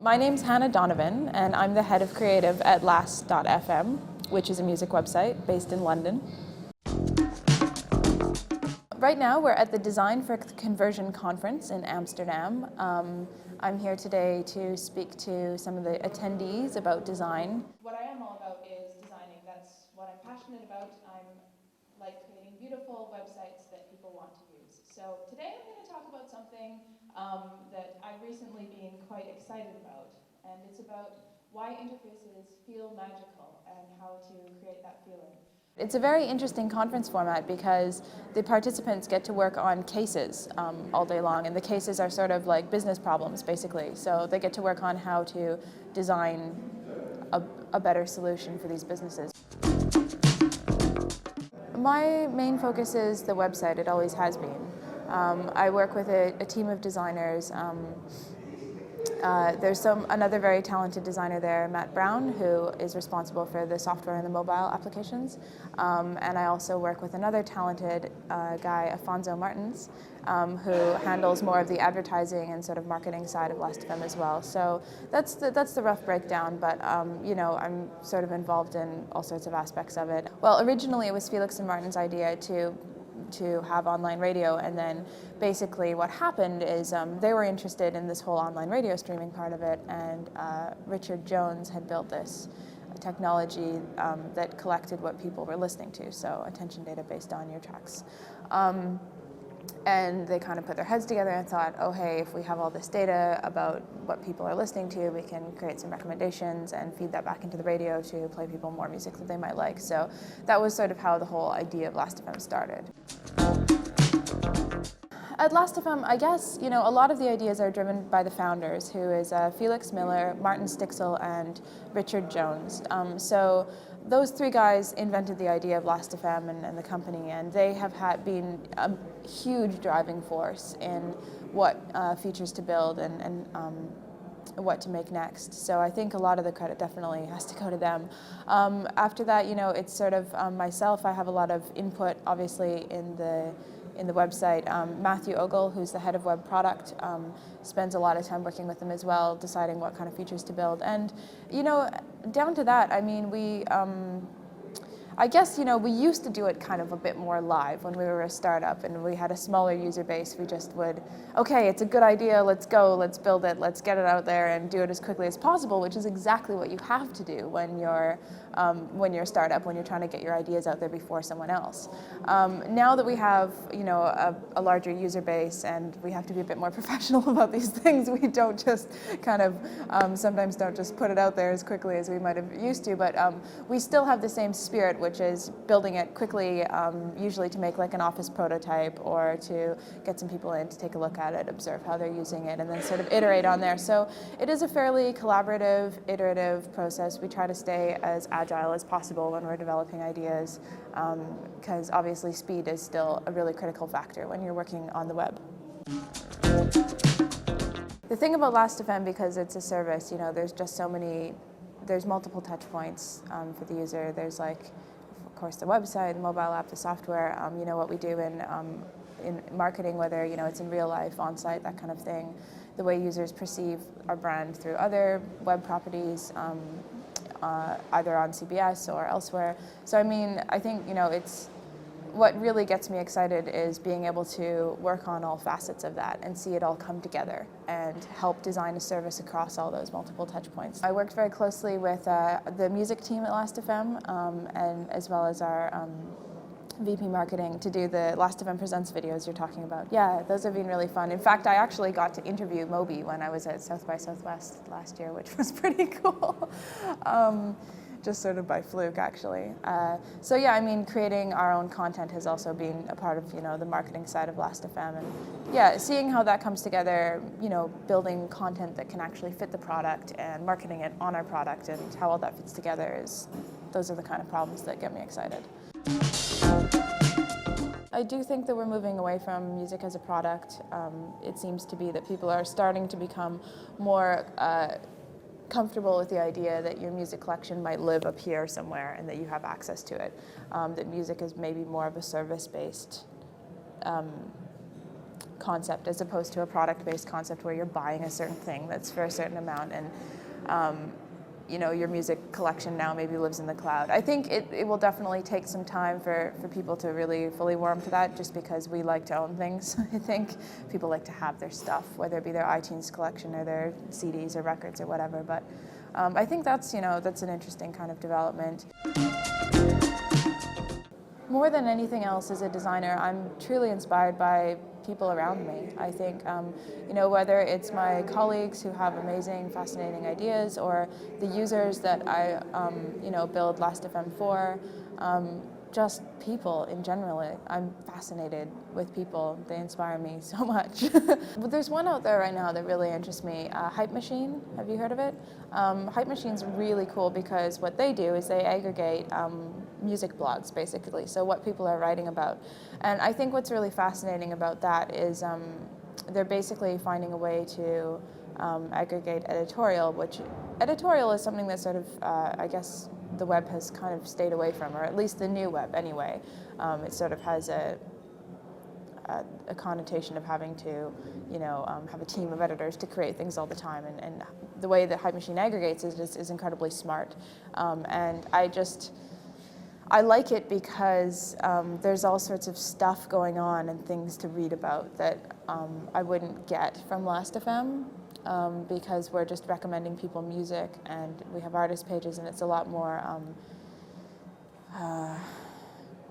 My name's Hannah Donovan, and I'm the head of creative at last.fm, which is a music website based in London. Right now, we're at the Design for Conversion conference in Amsterdam. I'm here today to speak to some of the attendees about design. What I am all about is designing. That's what I'm passionate about. I'm like creating beautiful websites that people want to use. So today I'm going to talk about something that I've recently been quite excited about, and it's about why interfaces feel magical and how to create that feeling. It's a very interesting conference format because the participants get to work on cases all day long, and the cases are sort of like business problems basically. So they get to work on how to design a better solution for these businesses. My main focus is the website. It always has been. I work with a team of designers. There's another very talented designer there, Matt Brown, who is responsible for the software and the mobile applications. And I also work with another talented guy, Afonso Martins, who handles more of the advertising and sort of marketing side of Last.fm as well. So that's the rough breakdown, but you know, I'm sort of involved in all sorts of aspects of it. Well, originally it was Felix and Martin's idea to have online radio, and then basically what happened is they were interested in this whole online radio streaming part of it, and Richard Jones had built this technology that collected what people were listening to, so attention data based on your tracks. And they kind of put their heads together and thought, oh hey, if we have all this data about what people are listening to, we can create some recommendations and feed that back into the radio to play people more music that they might like. So that was sort of how the whole idea of Last.fm started. At Last.fm, I guess, you know, a lot of the ideas are driven by the founders, who is Felix Miller, Martin Stixel, and Richard Jones. So those three guys invented the idea of Last.fm and the company, and they have been a huge driving force in what features to build and what to make next. So I think a lot of the credit definitely has to go to them. After that, you know, it's sort of myself. I have a lot of input, obviously, in the website. Matthew Ogle, who's the head of web product, spends a lot of time working with them as well, deciding what kind of features to build. And, you know, down to that, I mean, I guess, you know, we used to do it kind of a bit more live when we were a startup and we had a smaller user base. We just would, okay, it's a good idea, let's go, let's build it, let's get it out there and do it as quickly as possible, which is exactly what you have to do when you're a startup, when you're trying to get your ideas out there before someone else. Now that we have, you know, a larger user base and we have to be a bit more professional about these things, we don't just kind of, sometimes don't just put it out there as quickly as we might have used to, but we still have the same spirit, which is building it quickly, usually to make like an office prototype or to get some people in to take a look at it, observe how they're using it, and then sort of iterate on there. So it is a fairly collaborative, iterative process. We try to stay as agile as possible when we're developing ideas, because obviously speed is still a really critical factor when you're working on the web. The thing about Last.fm, because it's a service, you know, there's just so many, there's multiple touch points for the user. There's like, of course, the website, the mobile app, the software, you know, what we do in marketing, whether, you know, it's in real life, on-site, that kind of thing, the way users perceive our brand through other web properties, either on CBS or elsewhere. So I mean, I think, you know, it's what really gets me excited is being able to work on all facets of that and see it all come together and help design a service across all those multiple touch points. I worked very closely with the music team at Last.fm and as well as our VP marketing to do the Last.fm Presents videos you're talking about. Yeah, those have been really fun. In fact, I actually got to interview Moby when I was at South by Southwest last year, which was pretty cool. Just sort of by fluke, actually. So yeah, I mean, creating our own content has also been a part of, you know, the marketing side of Last.fm, and yeah, seeing how that comes together, you know, building content that can actually fit the product and marketing it on our product and how all that fits together those are the kind of problems that get me excited. I do think that we're moving away from music as a product. It seems to be that people are starting to become more comfortable with the idea that your music collection might live up here somewhere and that you have access to it. That music is maybe more of a service-based concept as opposed to a product-based concept where you're buying a certain thing that's for a certain amount, and your music collection now maybe lives in the cloud. I think it will definitely take some time for people to really fully warm to that, just because we like to own things. I think people like to have their stuff, whether it be their iTunes collection or their CDs or records or whatever. But I think that's an interesting kind of development. More than anything else, as a designer, I'm truly inspired by people around me. I think, whether it's my colleagues who have amazing, fascinating ideas, or the users that I, build Last.fm for, just people in general. I'm fascinated with people. They inspire me so much. But there's one out there right now that really interests me, Hype Machine. Have you heard of it? Hype Machine's really cool because what they do is they aggregate music blogs, basically, so what people are writing about. And I think what's really fascinating about that is they're basically finding a way to aggregate editorial, which editorial is something that sort of, I guess, the web has kind of stayed away from, or at least the new web anyway. It sort of has a connotation of having to, have a team of editors to create things all the time, and the way that Hype Machine aggregates is incredibly smart. And I like it because there's all sorts of stuff going on and things to read about that I wouldn't get from Last.fm. Because we're just recommending people music, and we have artist pages, and it's a lot more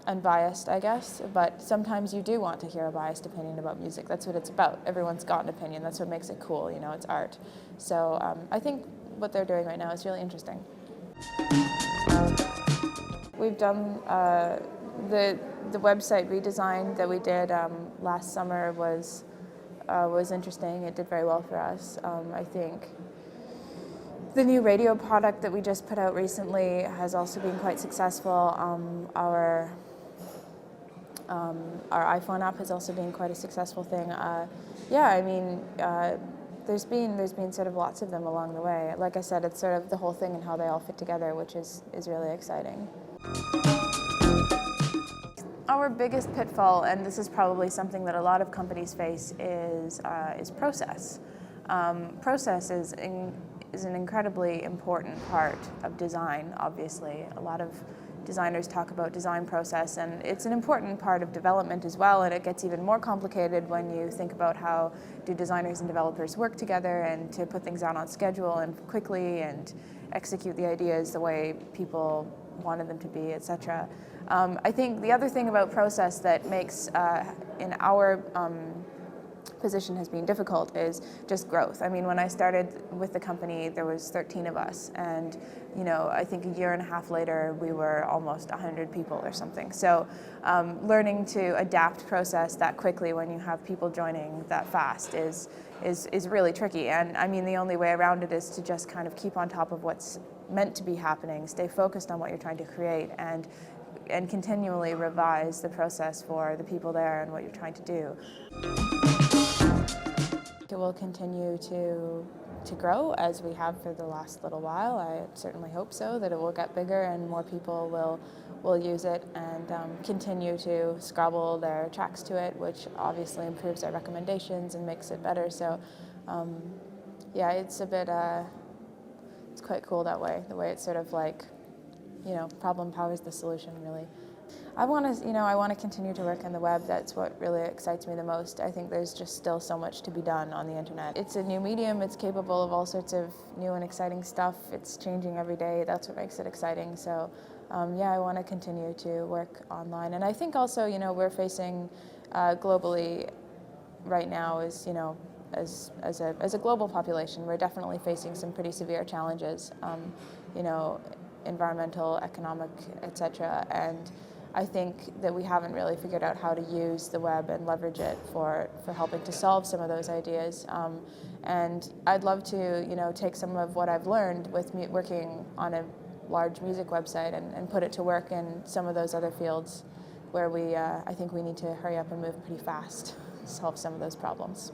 unbiased, I guess. But sometimes you do want to hear a biased opinion about music. That's what it's about. Everyone's got an opinion. That's what makes it cool. It's art. So I think what they're doing right now is really interesting. We've done the website redesign that we did last summer was interesting. It did very well for us. I think the new radio product that we just put out recently has also been quite successful. Our iPhone app has also been quite a successful thing. There's been sort of lots of them along the way. Like I said, it's sort of the whole thing and how they all fit together, which is really exciting. Our biggest pitfall, and this is probably something that a lot of companies face, is process. Process is an incredibly important part of design, obviously. A lot of designers talk about design process, and it's an important part of development as well, and it gets even more complicated when you think about how do designers and developers work together, and to put things out on schedule and quickly and execute the ideas the way people wanted them to be, etc. I think the other thing about process that makes, in our position has been difficult is just growth. I mean, when I started with the company, there was 13 of us, and I think a year and a half later, we were almost 100 people or something. So learning to adapt process that quickly when you have people joining that fast is really tricky. And I mean, the only way around it is to just kind of keep on top of what's meant to be happening, stay focused on what you're trying to create, and continually revise the process for the people there and what you're trying to do. It will continue to grow as we have for the last little while. I certainly hope so, that it will get bigger and more people will use it and continue to scrabble their tracks to it, which obviously improves our recommendations and makes it better. So yeah, it's a bit, it's quite cool that way, the way it's sort of like, problem powers the solution, really. I want to continue to work on the web. That's what really excites me the most. I think there's just still so much to be done on the internet. It's a new medium. It's capable of all sorts of new and exciting stuff. It's changing every day. That's what makes it exciting. So yeah, I want to continue to work online. And I think also, we're facing globally right now as a global population, we're definitely facing some pretty severe challenges, environmental, economic, etc. And I think that we haven't really figured out how to use the web and leverage it for helping to solve some of those ideas. And I'd love to, take some of what I've learned with working on a large music website and put it to work in some of those other fields where I think we need to hurry up and move pretty fast to solve some of those problems.